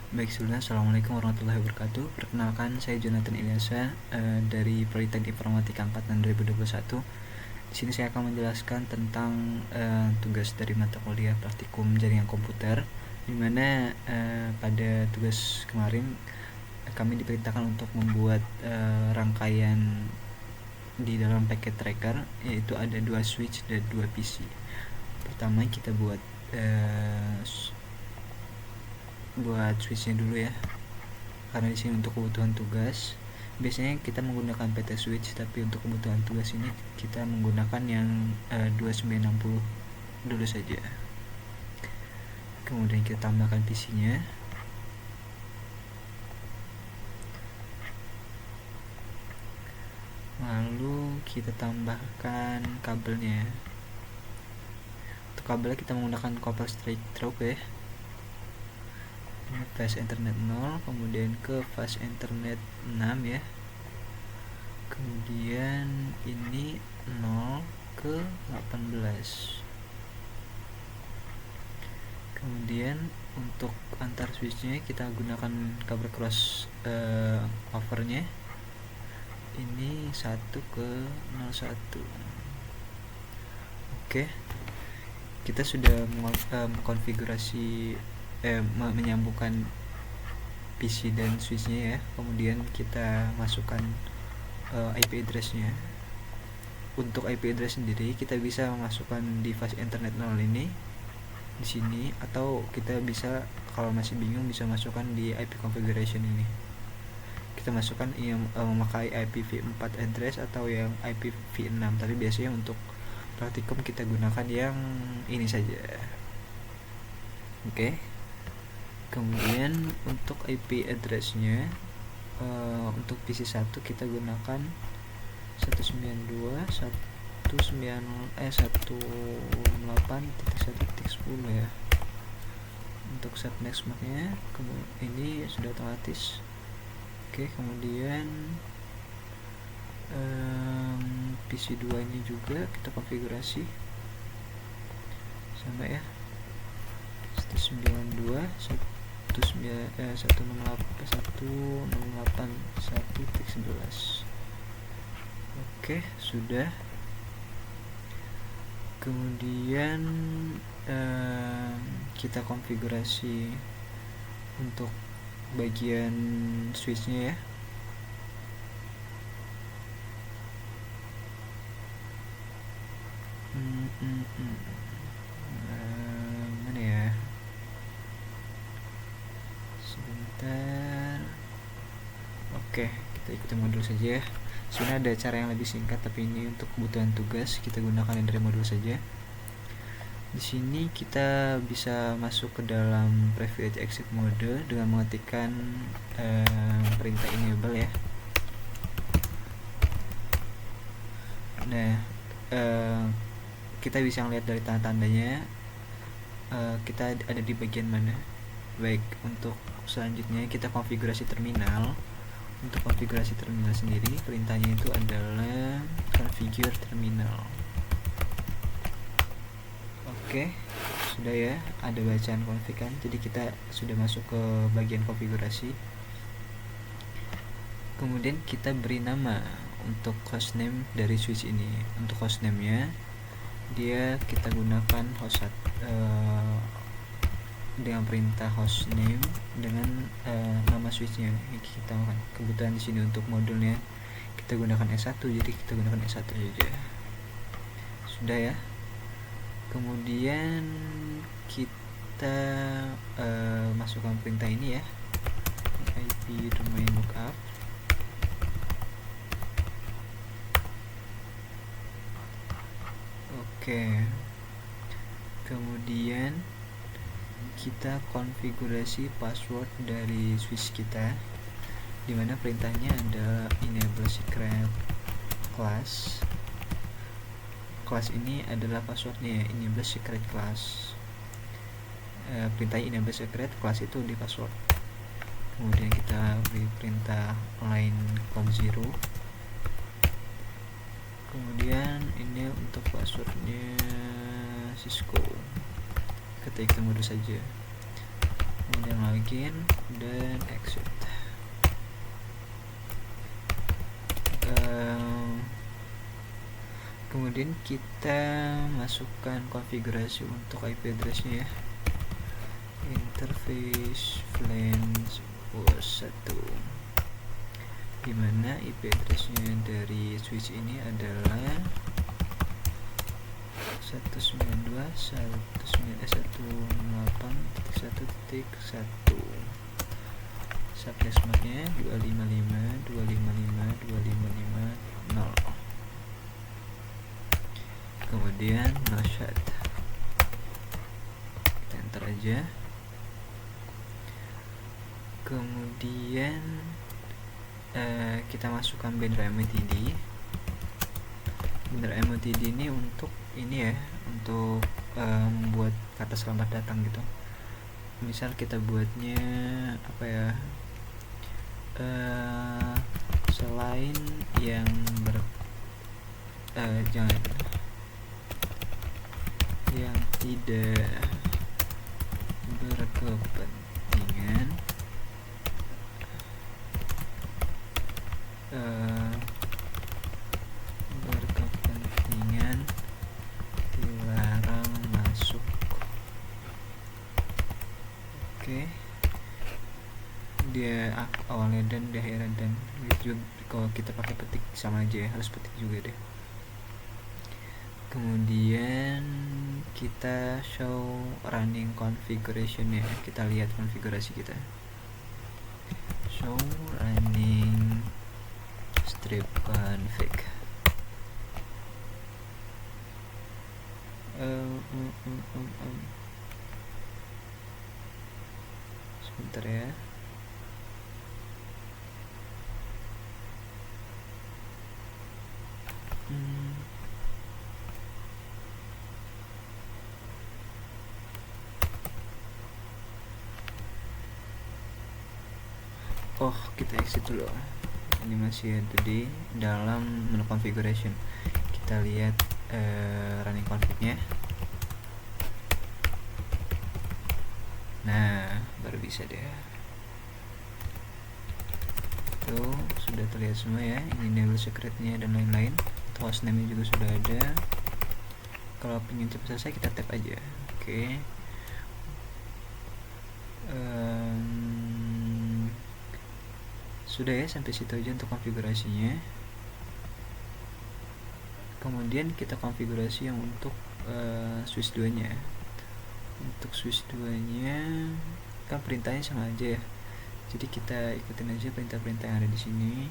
Baik, sebelumnya Assalamualaikum warahmatullahi wabarakatuh. Perkenalkan, saya Jonathan Ilyasa dari Politeknik Informatika Angkatan 2021. Di sini saya akan menjelaskan tentang tugas dari mata kuliah praktikum jaringan komputer, di mana pada tugas kemarin kami diperintahkan untuk membuat rangkaian di dalam packet tracker, yaitu ada 2 switch dan 2 PC. Pertama kita buat switchnya dulu ya, karena di sini untuk kebutuhan tugas biasanya kita menggunakan PT switch, tapi untuk kebutuhan tugas ini kita menggunakan yang 2960 dulu saja. Kemudian kita tambahkan PC nya, lalu kita tambahkan kabelnya. Untuk kabelnya kita menggunakan copper straight through ya, fast Ethernet 0, kemudian ke fast Ethernet 6 ya, kemudian ini 0 ke 18. Kemudian untuk antar switchnya kita gunakan kabel cross overnya, ini 1 ke 01. Oke, kita sudah mengkonfigurasi menyambungkan PC dan switchnya ya. Kemudian kita masukkan IP address-nya. Untuk IP address sendiri kita bisa memasukkan di fast Ethernet 0 ini di sini, atau kita bisa, kalau masih bingung, bisa masukkan di IP configuration ini. Kita masukkan yang memakai IPv4 address atau yang IPv6, tapi biasanya untuk praktikum kita gunakan yang ini saja. Oke. Kemudian untuk IP address-nya untuk PC1 kita gunakan 192.168.1.10 ya. Untuk subnext MAC-nya ini sudah otomatis. Oke, kemudian PC2 ini juga kita konfigurasi sama ya, 192.168.1.11. Oke, sudah. Kemudian kita konfigurasi untuk bagian switchnya ya. Mana ya? Sebentar. Oke, kita ikuti modul saja ya. Sebenarnya ada cara yang lebih singkat, tapi ini untuk kebutuhan tugas kita gunakan yang dari modul saja. Di sini kita bisa masuk ke dalam preview exit mode dengan mengetikkan perintah enable ya. Nah, kita bisa lihat dari tanda-tandanya kita ada di bagian mana. Baik, untuk selanjutnya kita konfigurasi terminal. Untuk konfigurasi terminal sendiri, perintahnya itu adalah configure terminal. Oke, sudah ya, ada bacaan config kan, jadi kita sudah masuk ke bagian konfigurasi. Kemudian kita beri nama untuk hostname dari switch ini. Untuk hostname-nya kita gunakan dengan perintah hostname dengan nama switchnya. Kita akan kebutuhan di sini untuk modulnya kita gunakan S1, jadi kita gunakan S1 saja. Sudah ya. Kemudian kita masukkan perintah ini ya, IP domain lookup. Oke. Kemudian kita konfigurasi password dari switch kita, dimana perintahnya ada enable secret class. Class ini adalah passwordnya, enable secret class. Perintah enable secret class itu di password. Kemudian kita beri perintah line com 0. Kemudian ini untuk passwordnya Cisco, ketik mode saja. Kemudian login dan exit. Kemudian kita masukkan konfigurasi untuk IP address-nya ya. Interface flange host 1, dimana IP address-nya dari switch ini adalah 192.168.1.1. Subnet MAC-nya 255.255.255.0. Kemudian no shut, kita enter aja. Kemudian kita masukkan banner MTD. Banner MTD ini untuk ini ya, untuk membuat kata selamat datang gitu. Misal kita buatnya apa ya, selain yang yang tidak berkepentingan, dilarang masuk. Oke. Dia awalnya dan di akhirnya dan. Kalau kita pakai petik sama aja ya, harus petik juga deh. Kemudian kita show running configuration ya, kita lihat konfigurasi kita. Show running strip config. Sebentar ya. Oh, kita exit dulu. Ini masih ada di dalam menu configuration. Kita lihat running config-nya. Nah, baru bisa deh. Tuh, sudah terlihat semua ya. Ini enable secret-nya dan lain-lain. Hostname-nya juga sudah ada. Kalau ingin cepat selesai, kita tap aja. Oke. Sudah ya, sampai situ aja untuk konfigurasinya. Kemudian kita konfigurasi yang untuk switch 2 nya. Untuk switch 2 nya kan perintahnya sama aja ya, jadi kita ikutin aja perintah-perintah yang ada di sini.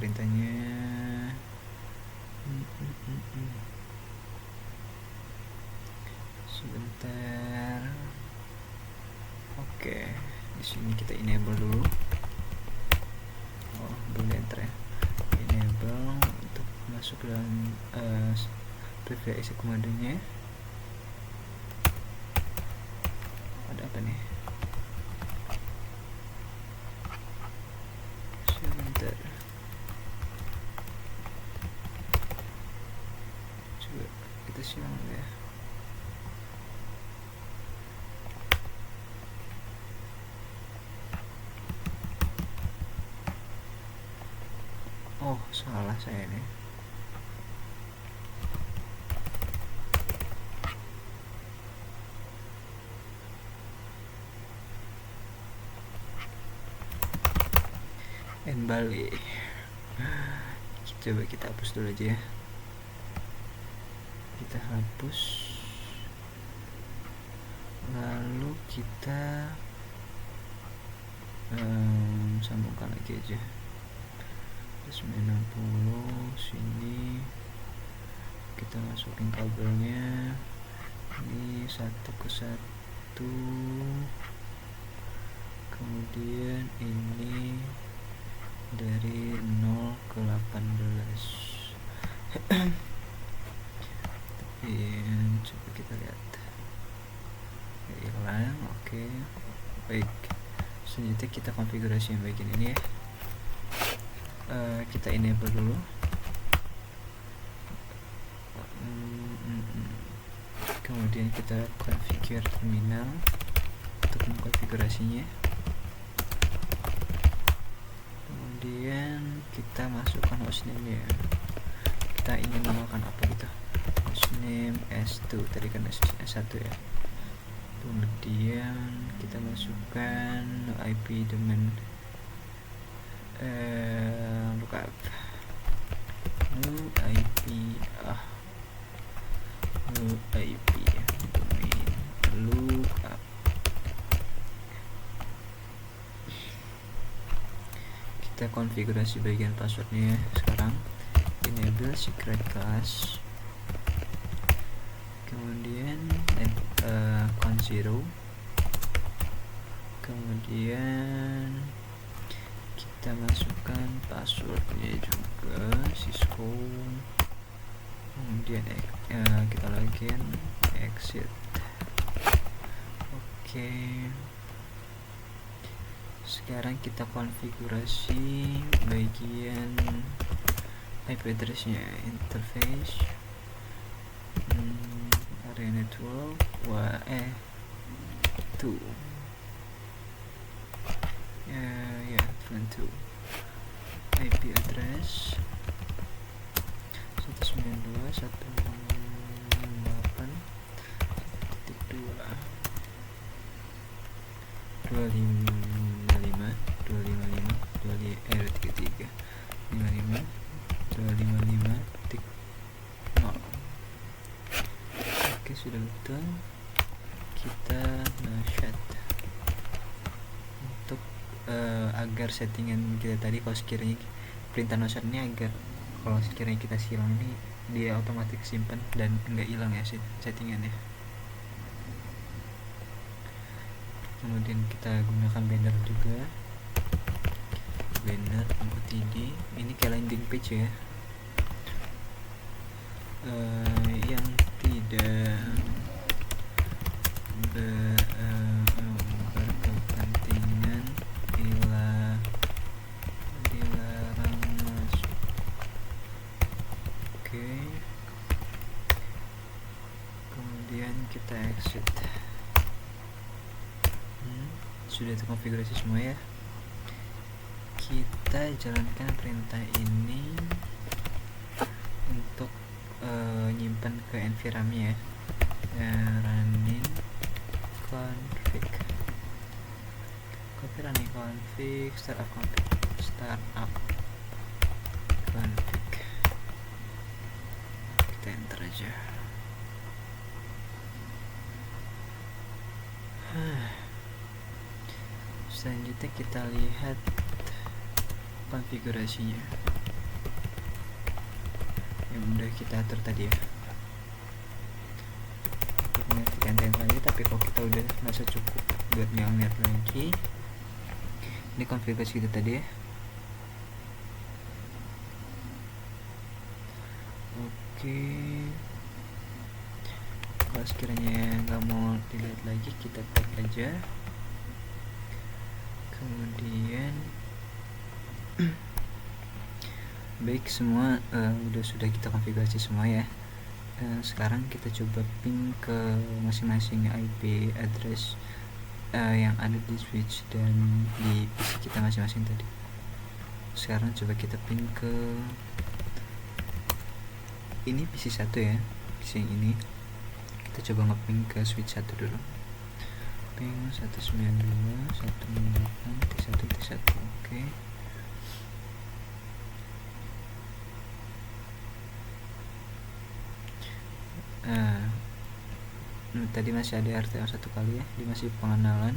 Perintahnya sebentar. Oke, di sini kita enable dulu. Oh, belum enter ya. Enable untuk masuk dalam preview exit komandanya. Ada apa nih? Sebentar. Coba kita silang ya. Oh, salah saya nih. Bali. Coba kita hapus dulu aja ya. Kita hapus. Lalu kita sambungkan lagi aja. 90 sini. Kita masukin kabelnya. Ini 1 ke 1. Kemudian ini dari 0 ke 18. Coba kita lihat. Hilang. Oke. Baik. Selanjutnya kita konfigurasi yang bagian ini ya. Kita enable dulu. kemudian kita configure terminal untuk mengkonfigurasinya. Kemudian kita masukkan hostname ya, kita ingin melakukan apa gitu, hostname S2 tadi kan S1 ya. Kemudian kita masukkan IP domain lookup IP domain lookup. Kita konfigurasi bagian passwordnya sekarang. Enable secret class, kemudian count 0, kemudian kita masukkan passwordnya juga Cisco, kemudian kita login, exit. Oke. Sekarang kita konfigurasi bagian IP addressnya, interface, area network, 2 front 2, IP address 192.168.255.0. Oke, sudah betul. Kita shut untuk agar settingan kita tadi, kalau sekiranya perintah no shut ini agar kalau sekiranya kita silang ini dia otomatis simpan dan enggak hilang ya settingannya. Kemudian kita gunakan banner juga, banner OTD ini kayak landing page ya, yang tidak berkepentingan dilarang masuk. Oke. Kemudian kita exit. Sudah terkonfigurasi semua ya. Kita jalankan perintah ini untuk nyimpan ke environment ya, running config, running config, startup config, kita enter aja. Selanjutnya kita lihat konfigurasinya yang udah kita atur tadi ya, untuk menggantikan lagi. Tapi kalau kita udah merasa cukup buat ngeliat lagi, ini konfigurasi kita tadi ya. Oke, kalau sekiranya nggak mau dilihat lagi, kita tag aja. Kemudian baik, semua sudah kita konfigurasi semua ya. Sekarang kita coba ping ke masing-masing IP address yang ada di switch dan di PC kita masing-masing tadi. Sekarang coba kita ping ke ini PC 1 ya, PC yang ini. Kita coba nge-ping ke switch 1 dulu, ping 192.168.1.1. Oke. Tadi masih ada RTO satu kali ya, dia masih pengenalan.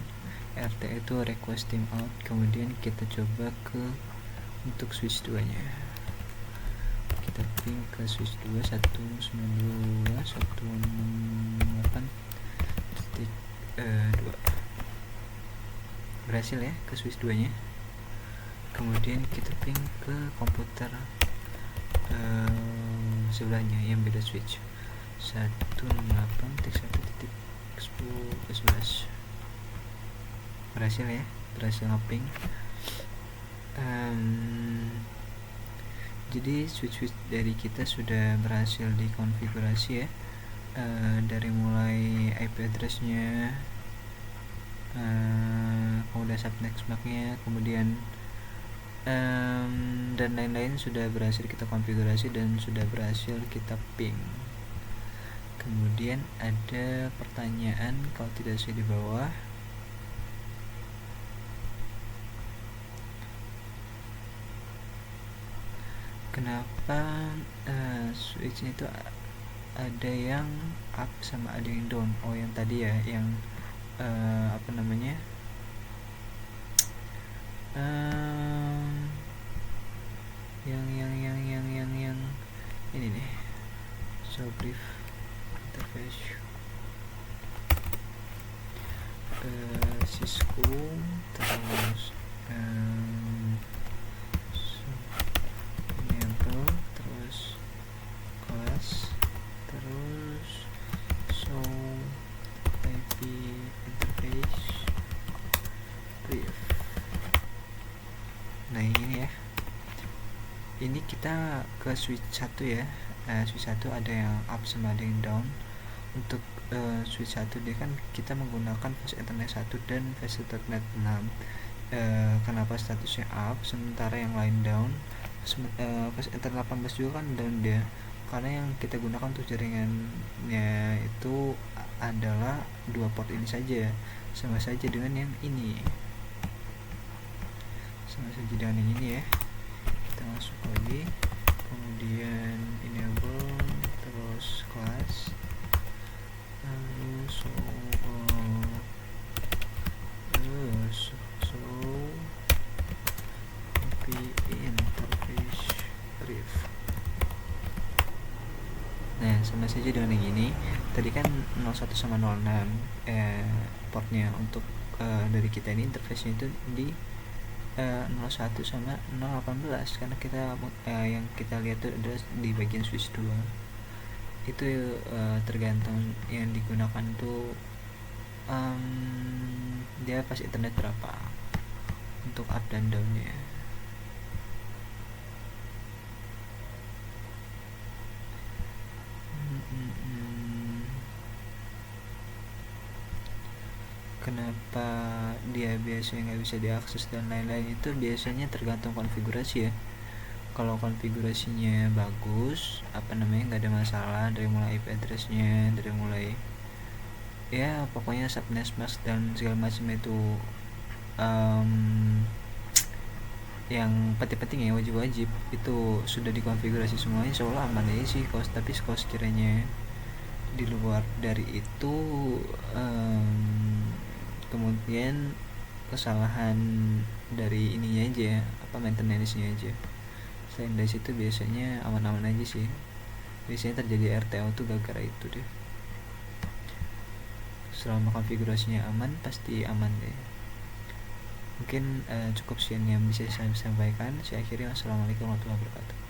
RTO itu request timeout. Kemudian kita coba ke untuk switch 2 nya, kita ping ke switch 2 192.168.2. berhasil ya ke switch 2 nya. Kemudian kita ping ke komputer sebelahnya yang beda switch, 168.1.10.11. berhasil ya, berhasil ngeping. Jadi switch dari kita sudah berhasil dikonfigurasi ya. dari mulai IP address-nya, kemudian subnet MAC-nya, kemudian dan lain-lain sudah berhasil kita konfigurasi dan sudah berhasil kita ping. Kemudian ada pertanyaan kalau tidak saya di bawah. Kenapa switch itu ada yang up sama ada yang down? Oh, yang tadi ya, yang apa namanya? Yang ini nih. So brief interface. Cisco, terus enable, terus class, terus show IP interface brief. Nah, ini ya, ini kita ke switch 1 ya. Switch 1 ada yang up sama ada yang down. Untuk switch 1 dia kan kita menggunakan fast ethernet 1 dan fast ethernet 6. Kenapa statusnya up sementara yang lain down? Fast ethernet 18 juga kan down dia, karena yang kita gunakan untuk jaringannya itu adalah 2 port ini saja, sama saja dengan yang ini, ya. Kita masuk lagi, kemudian enable, terus class, lalu IP interface brief. Nah, sama saja dengan yang ini. Tadi kan 01 sama 06 portnya. Untuk dari kita ini interface-nya itu di 01 sama 018, karena kita yang kita lihat itu adalah di bagian switch 2. Itu tergantung yang digunakan tuh dia pas internet berapa untuk up dan down-nya. Kenapa dia biasanya nggak bisa diakses dan lain-lain, itu biasanya tergantung konfigurasi ya. Kalau konfigurasinya bagus, nggak ada masalah dari mulai IP address-nya, dari mulai ya pokoknya subnet mask dan segala macam itu yang penting-penting ya, wajib-wajib itu sudah dikonfigurasi semuanya, seolah aman aja sih. Tapi kalau sekiranya di luar dari itu kemudian kesalahan dari ininya aja, maintenance-nya aja. Selain dari situ biasanya aman-aman aja sih. Biasanya terjadi RTO tuh gara-gara itu deh. Selama konfigurasinya aman, pasti aman deh. Mungkin cukup sekian yang bisa saya sampaikan. Saya akhiri. Wassalamualaikum warahmatullahi wabarakatuh.